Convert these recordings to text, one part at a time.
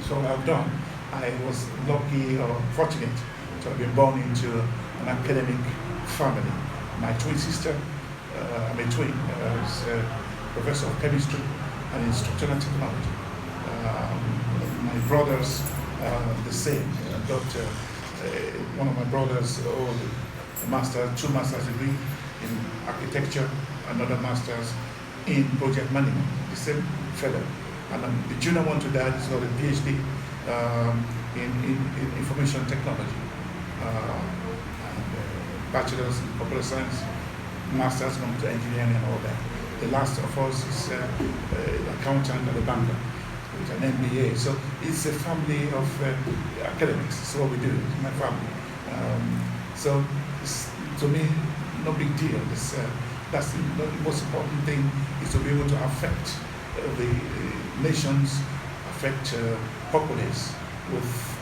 so I've done. I was lucky or fortunate to have been born into an academic family. My twin sister, I'm a twin, is a professor of chemistry and instructional technology. My brothers, the same. I got one of my brothers, two master's degree in architecture, another master's in project management, the same fellow. And the junior one to that is got a PhD in information technology, and bachelor's in computer science, master's in computer engineering and all that. The last of us is an accountant and a banker with an MBA. So it's a family of academics. It's what we do in my family. So it's, to me, no big deal. That's the most important thing, is to be able to affect the nations, affect populace with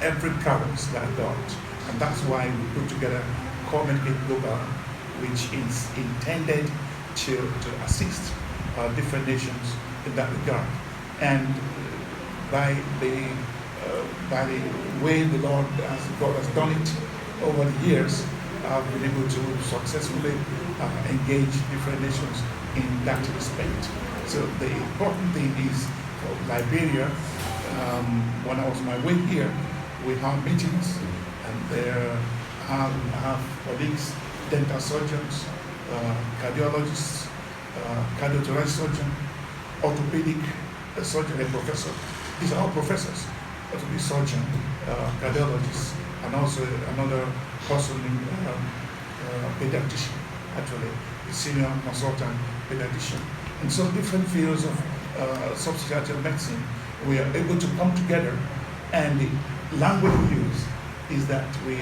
every prowess that I got. And that's why we put together Communicate Global, which is intended to assist different nations in that regard. And by the way God has done it over the years, I've been able to successfully engage different nations in that respect. So the important thing is, for Liberia, when I was on my way here, we had meetings, and there I have colleagues, dental surgeons, cardiologists, cardiothoracic surgeon, orthopedic surgeon, and professor. These are all professors, orthopedic surgeon, cardiologists, and also another person in pediatrician, actually, a senior consultant pediatrician. And so different fields of subspecialty medicine, we are able to come together, and the language we use is that we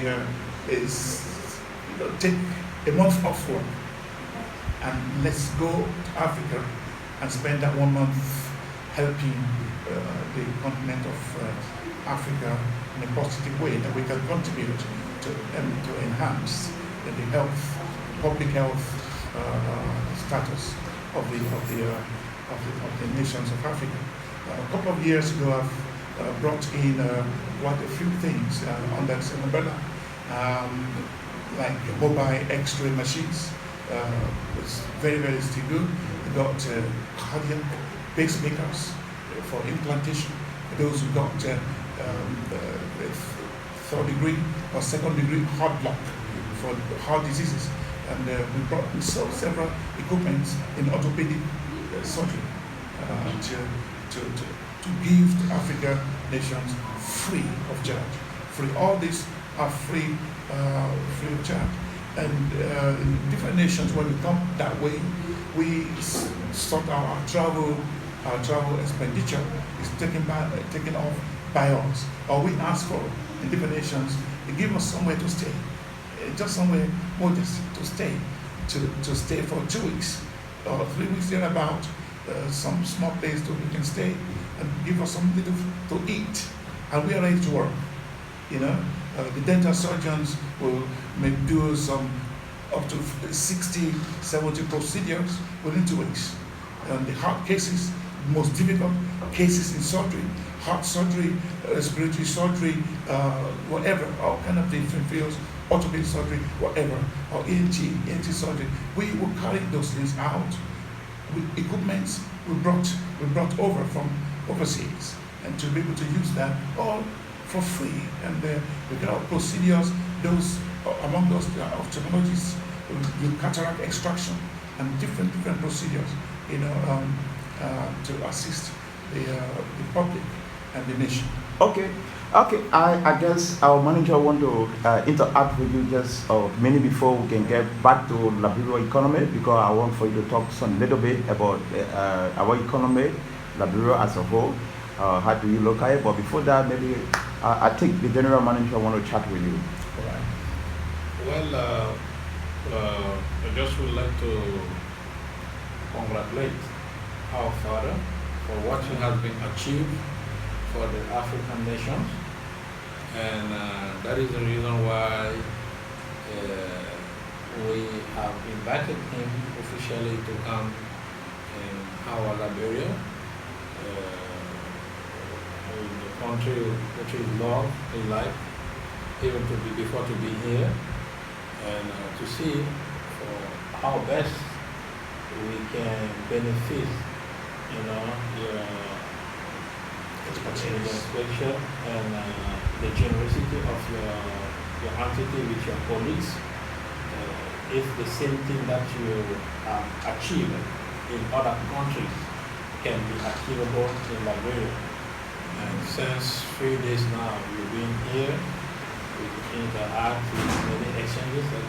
take a month off work and let's go to Africa and spend that 1 month helping the continent of Africa in a positive way, that we can contribute to enhance the health, public health status of the nations of Africa. A couple of years ago, I've brought in quite a few things under the same umbrella, like mobile X-ray machines. It's very, very still good. We got cardiac pacemakers for implantation. Those who got third degree or second degree heart block for heart diseases. And we brought several equipments in orthopedic surgery to give to African nations free of charge. Free. All these are free of charge. And in different nations, when we come that way, we sort our travel expenditure is taken off by us, or we ask for in different nations. They give us somewhere to stay, just somewhere modest to stay, to stay for 2 weeks or 3 weeks thereabout, some small place that we can stay, and give us some little to eat, and we are ready to work. You know, the dental surgeons will do some up to 60, 70 procedures within 2 weeks. And the heart cases, most difficult cases in surgery, heart surgery, respiratory surgery, whatever, all kind of different fields, orthopedic surgery, whatever, or ENT surgery. We will carry those things out with equipment we brought over from overseas, and to be able to use that all for free. And we get our procedures, those among those ophthalmologists, with cataract extraction and different procedures, you know, to assist the public and the nation. Okay. I guess our manager want to interact with you just a minute before we can get back to Liberia economy, because I want for you to talk some little bit about our economy, Liberia as a whole. How do you look at it? But before that, maybe I think the general manager want to chat with you. All right. Well, I just would like to congratulate our father for what he has been achieved for the African nations, and that is the reason why we have invited him officially to come in our Liberia with the country which is love in life, even before to be here, and to see for how best we can benefit, your exposure and the generosity of your entity with your colleagues. If the same thing that you achieve in other countries can be achievable in Liberia. And since 3 days now you've been here, we interact with many exchanges. I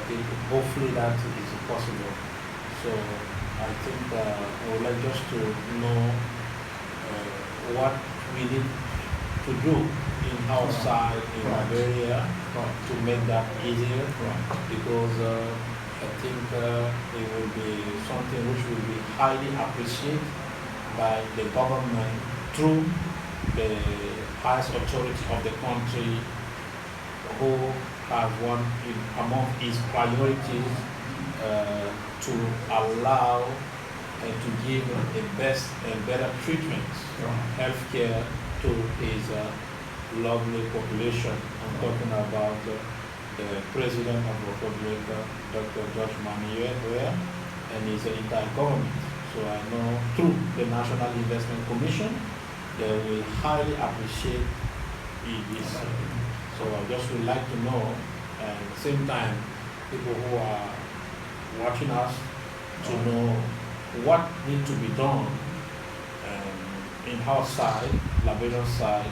think hopefully that is possible. So I think I would like just to know what we need to do in outside in Liberia to make that easier, because I think it will be something which will be highly appreciated by the government through the highest authority of the country, who has one among its priorities to allow and to give the best and better treatments, healthcare to his lovely population. I'm talking about the President of the Republic, Dr. Josh Manuel, and his entire government. So I know through the National Investment Commission, they will highly appreciate this. So I just would like to know, and at the same time, people who are watching us to know what needs to be done in our side, Liberian side,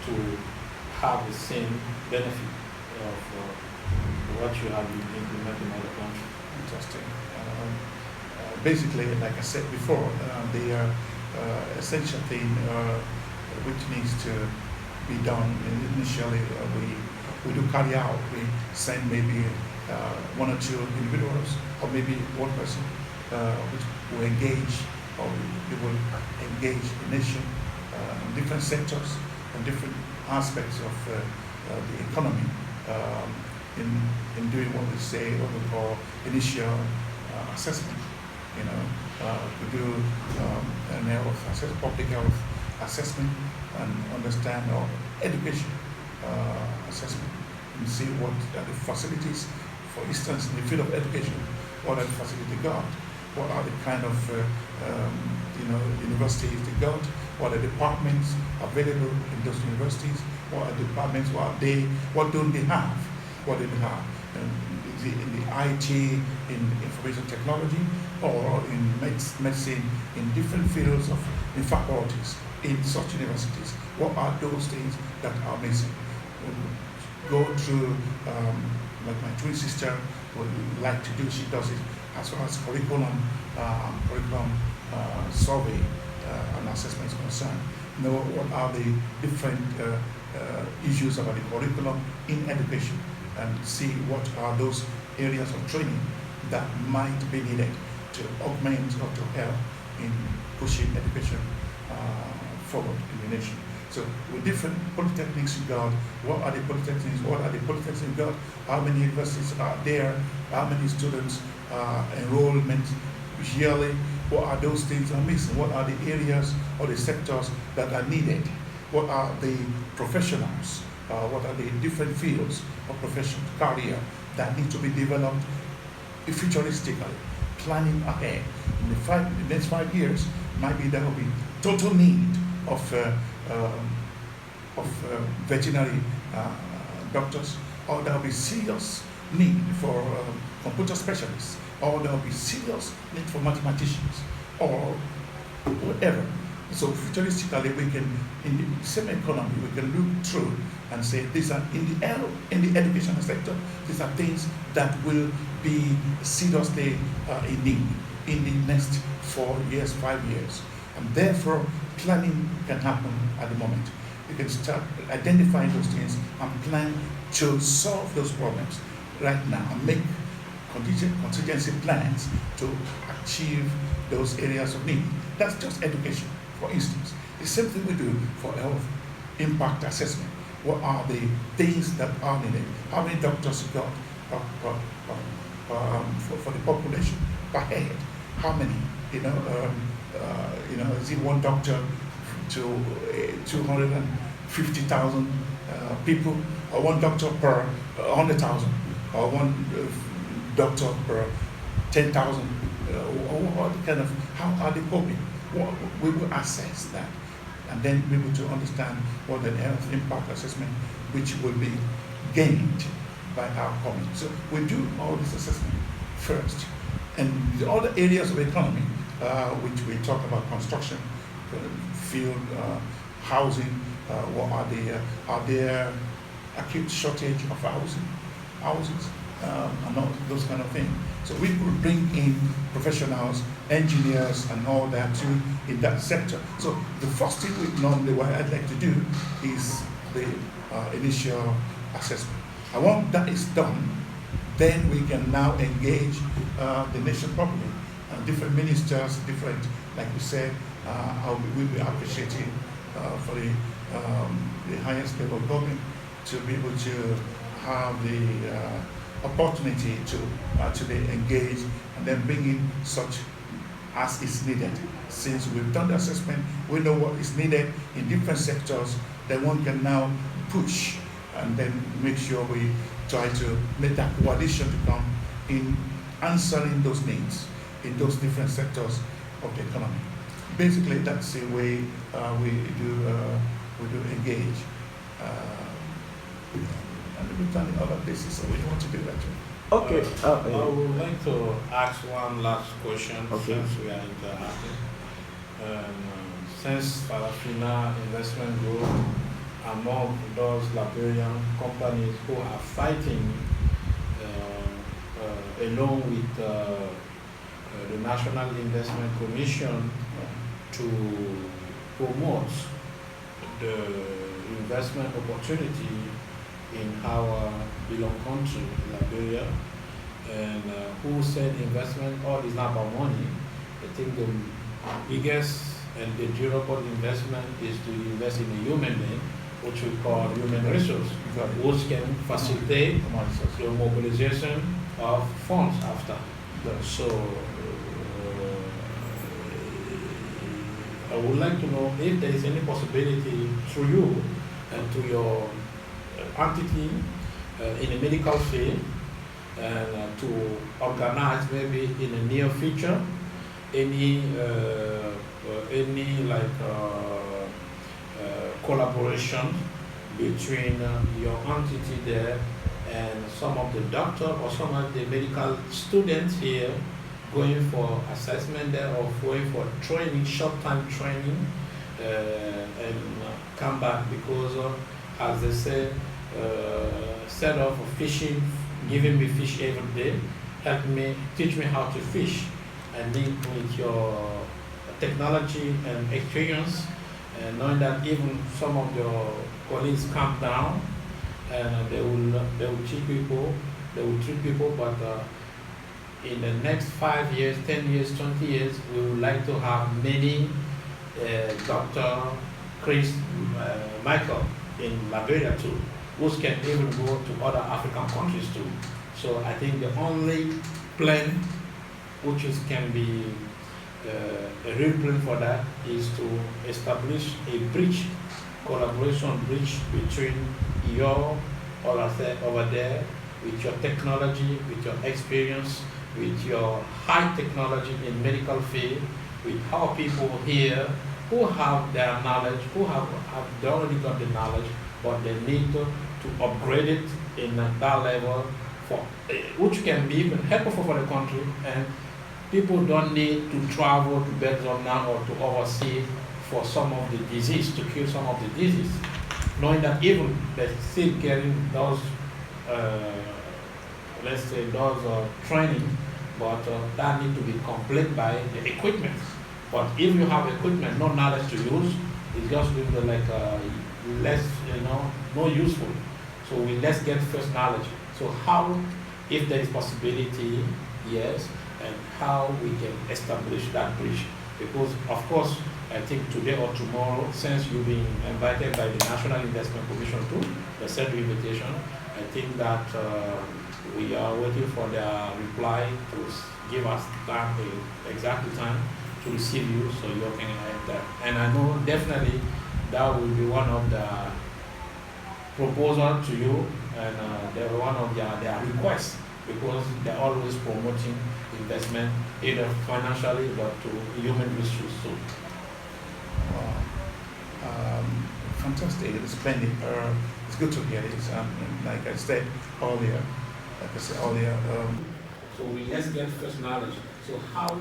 to have the same benefit of what you have been implementing in other countries. Interesting. Basically, like I said before, the essential thing which needs to be done initially, we do carry out. We send maybe 1 or 2 individuals, or maybe 1 person, which will engage, or we will engage the nation in different sectors and different aspects of the economy in doing what we say, what we call initial assessment. We do public health assessment and understand our education assessment and see what are the facilities. For instance, in the field of education, what are the facilities got? What are the kind of universities they got? What are the departments available in those universities? What are the departments? What don't they have? What do they have? In the IT, in information technology, or in medicine, in different fields in faculties, in such universities. What are those things that are missing? We'll go through, like my twin sister would like to do, she does it as far as curriculum survey and assessment is concerned. Know what are the different issues about the curriculum in education, and see what are those areas of training that might be needed to augment or to help in pushing education forward in the nation. So with different polytechnics you got, what are the polytechnics? What are the polytechnics you got? How many universities are there? How many students enrollment yearly? What are those things are missing? What are the areas or the sectors that are needed? What are the professionals? What are the different fields of profession, career that need to be developed futuristically, planning ahead. In the next 5 years, might be there will be total need of veterinary doctors, or there will be serious need for computer specialists, or there will be serious need for mathematicians, or whatever. So futuristically, we can, in the same economy, we can look through and say these are in the educational sector. These are things that will be seriously in need in the next 4 years, 5 years, and therefore planning can happen at the moment. You can start identifying those things and plan to solve those problems right now and make contingency plans to achieve those areas of need. That's just education. For instance, the same thing we do for health impact assessment. What are the things that are needed? How many doctors you got for the population per head? How many? Is it one doctor to 250,000 people, or one doctor per 100,000, or one doctor per 10,000, or kind of, how are they coping? We will assess that, and then be able to understand what the health impact assessment, which will be gained by our coming. So we do all this assessment first, and the other areas of economy, which we talk about: construction, field, housing. What are there acute shortage of houses, and all those kind of things. So we could bring in professionals, engineers, and all that too in that sector. So the first thing what I'd like to do is the initial assessment. And once that is done, then we can now engage the nation properly. Different ministers, different, like we said, we'll be appreciating for the highest level of government to be able to have the opportunity to actually engage and then bring in such as is needed. Since we've done the assessment, we know what is needed in different sectors, then one can now push and then make sure we try to make that coalition to come in answering those needs in those different sectors of the economy. Basically, that's the way we do engage. And we've done it other places, so we want to do that too. Okay. I would like to ask one last question, okay, since we are interacting. Since Farafina Investment Group among those Liberian companies who are fighting along with the National Investment Commission to promote the investment opportunity in our beloved country, Liberia, and who said investment, all is not about money. I think the biggest and the durable investment is to invest in a human being, which we call human resource, which can facilitate the mobilization of funds after. So I would like to know if there is any possibility through you and to your entity in the medical field and to organize maybe in the near future any collaboration between your entity there and some of the doctor or some of the medical students here going for assessment there or going for training, short-time training, and come back because as they say, instead of fishing, giving me fish every day, teach me how to fish, and then with your technology and experience, and knowing that even some of your colleagues come down and they will treat people, but in the next 5 years, 10 years, 20 years, we would like to have many Dr. Chris Michael in Liberia too, which can even go to other African countries too. So I think the only plan which can be a real plan for that is to establish a collaboration bridge between your over there with your technology, with your experience, with your high technology in medical field, with our people here who have their knowledge, they already got the knowledge, but they need to upgrade it in that level, which can be even helpful for the country, and people don't need to travel to Belgium now or to overseas for some of the disease, to cure some of the disease, knowing that even they're still getting those, let's say, those training, but that need to be complete by the equipment. But if you have equipment, no knowledge to use, it's just going to less, more useful. So let's get first knowledge. So how, if there is possibility, yes, and how we can establish that bridge. Because of course, I think today or tomorrow, since you've been invited by the National Investment Commission too, the said invitation, I think that we are waiting for their reply to give us that exact time to receive you so you can have that. And I know definitely that will be one of the proposal to you, and they were one of their requests, because they're always promoting investment, either financially but to human resources. So, fantastic, it's splendid. It's good to hear this. Like I said earlier, so let's get first knowledge. So how,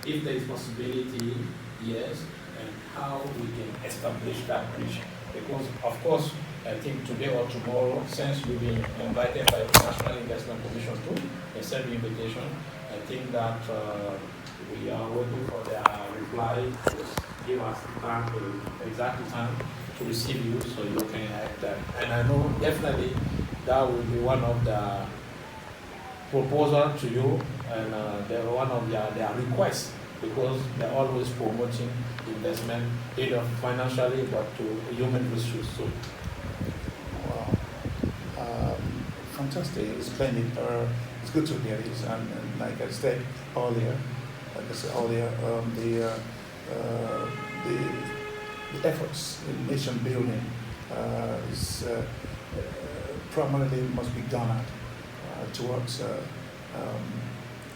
if there is possibility, yes, and how we can establish that bridge. Because of course, I think today or tomorrow, since you've been invited by the National Investment Commission to accept the invitation, I think that we are waiting for their reply to give us time, exact time to receive you so you can have that. And I know definitely that will be one of the proposal to you, and they're one of their requests, because they're always promoting investment, either financially but to human resources. So, fantastic, it's splendid. It's good to hear this. And like I said earlier, the efforts in nation building is primarily must be garnered towards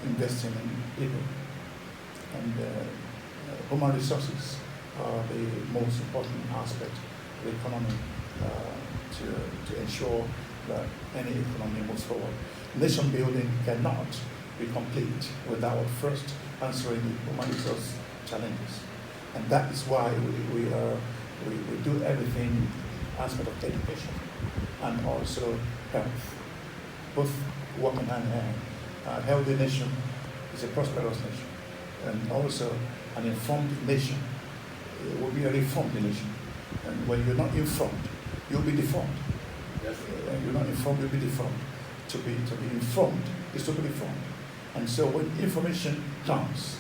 investing in people, and human resources are the most important aspect of the economy to ensure that any economy moves forward. Nation building cannot be complete without first answering the human resource challenges, and that is why we do everything in aspect of education and also health, both working hand in hand. A healthy nation is a prosperous nation, and also an informed nation will be a reformed nation. And when you're not informed, you'll be deformed. When you're not informed, you'll be deformed. To be informed is to be deformed. And so when information comes,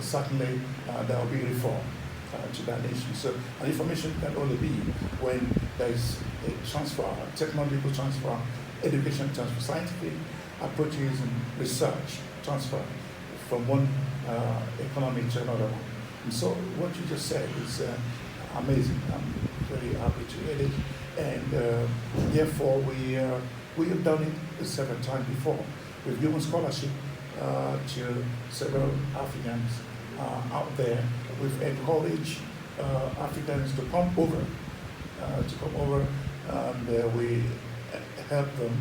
certainly there will be reform to that nation. So an information can only be when there is a transfer, technological transfer, education transfer, scientific approaches and research transfer from one economy to another one. And so what you just said is amazing. I'm very happy to hear it. And therefore we have done it several times before. We've given scholarship to several Africans out there. We've encouraged Africans to come over, and we help them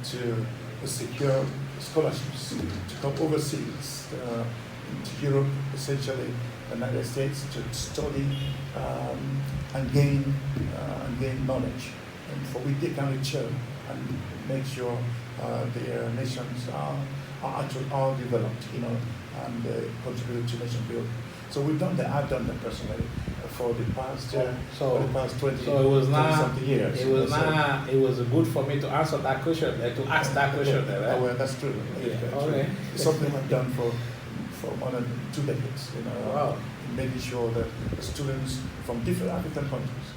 to secure scholarships to come overseas, to Europe, essentially the United States, to study and gain knowledge, and for which they can return and make sure their nations are actually all developed, and contribute to nation building. So we've done that. I've done that personally for the past 20 something years. It was good for me to answer that question, to ask that question. Yeah. Right? Oh, well, that's true. Okay. It's something I've done for more than 2 decades. Wow. Making sure that the students from different African countries